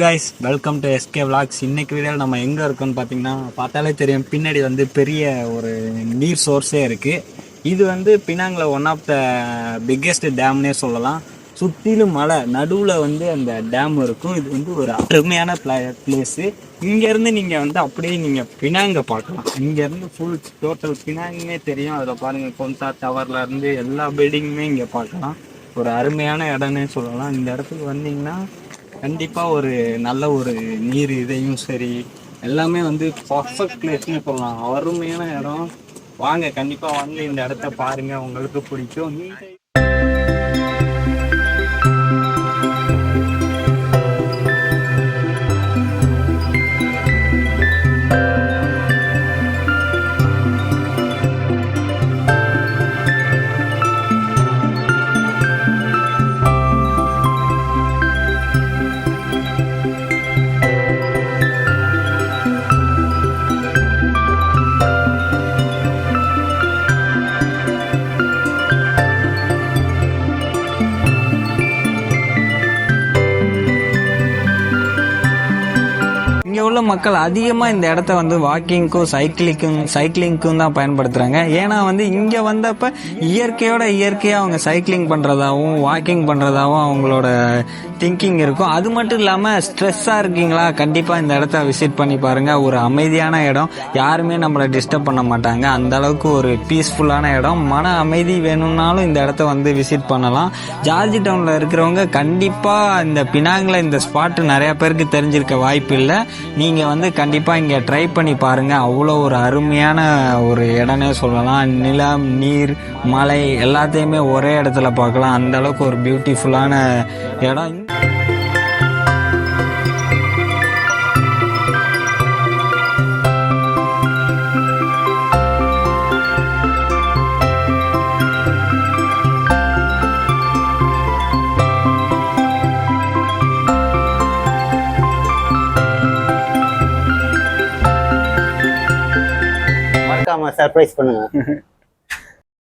Guys welcome to SK vlogs. இன்னைக்கு வீடியோவில் நம்ம எங்கே இருக்கோம்னு பார்த்தீங்கன்னா பார்த்தாலே தெரியும், பின்னாடி வந்து பெரிய ஒரு நீர் சோர்ஸே இருக்குது. இது வந்து பினாங்கில் ஒன் ஆஃப் த பிக்கெஸ்ட் டேம்னே சொல்லலாம். சுற்றிலும் மலை நடுவில் வந்து அந்த டேம் இருக்கும். இது வந்து ஒரு அருமையான பிளேஸு. இங்கேருந்து நீங்கள் வந்து அப்படியே நீங்கள் பினாங்கை பார்க்கலாம். இங்கேருந்து ஃபுல் டோட்டல் பினாங்குமே தெரியும். அதில் பாருங்கள், கொன்சா டவர்லேருந்து எல்லா பில்டிங்குமே இங்கே பார்க்கலாம். ஒரு அருமையான இடம்னே சொல்லலாம். இந்த இடத்துக்கு வந்தீங்கன்னா கண்டிப்பாக ஒரு நல்ல ஒரு நீர் இதையும் சரி எல்லாமே வந்து பர்ஃபெக்ட் பிளேஸ்னு சொல்லலாம். அருமையான இடம். வாங்க, கண்டிப்பாக வந்து இந்த இடத்த பாருங்கள், உங்களுக்கு பிடிக்கும். இங்கே உள்ள மக்கள் அதிகமாக இந்த இடத்த வந்து வாக்கிங்க்கும் சைக்கிளிங்க்கும் தான் பயன்படுத்துகிறாங்க. ஏன்னா வந்து இங்கே வந்தப்போ இயற்கையாக அவங்க சைக்கிளிங் பண்ணுறதாகவும் வாக்கிங் பண்ணுறதாகவும் அவங்களோட திங்கிங் இருக்கும். அது மட்டும் இல்லாமல் ஸ்ட்ரெஸ்ஸாக இருக்கீங்களா, கண்டிப்பாக இந்த இடத்த விசிட் பண்ணி பாருங்கள். ஒரு அமைதியான இடம், யாருமே நம்மளை டிஸ்டர்ப் பண்ண மாட்டாங்க. அந்த அளவுக்கு ஒரு பீஸ்ஃபுல்லான இடம். மன அமைதி வேணும்னாலும் இந்த இடத்த வந்து விசிட் பண்ணலாம். ஜார்ஜ் டவுனில் இருக்கிறவங்க கண்டிப்பாக இந்த பினாங்கில் இந்த ஸ்பாட்டு நிறையா பேருக்கு தெரிஞ்சிருக்க வாய்ப்பு இல்லை. நீங்கள் வந்து கண்டிப்பாக இங்கே ட்ரை பண்ணி பாருங்கள். அவ்வளோ ஒரு அருமையான ஒரு இடம்னே சொல்லலாம். நிலம், நீர், மலை எல்லாத்தையுமே ஒரே இடத்துல பார்க்கலாம். அந்த அளவுக்கு ஒரு பியூட்டிஃபுல்லான இடம். சர்ப்ரைஸ் பண்ணுங்க.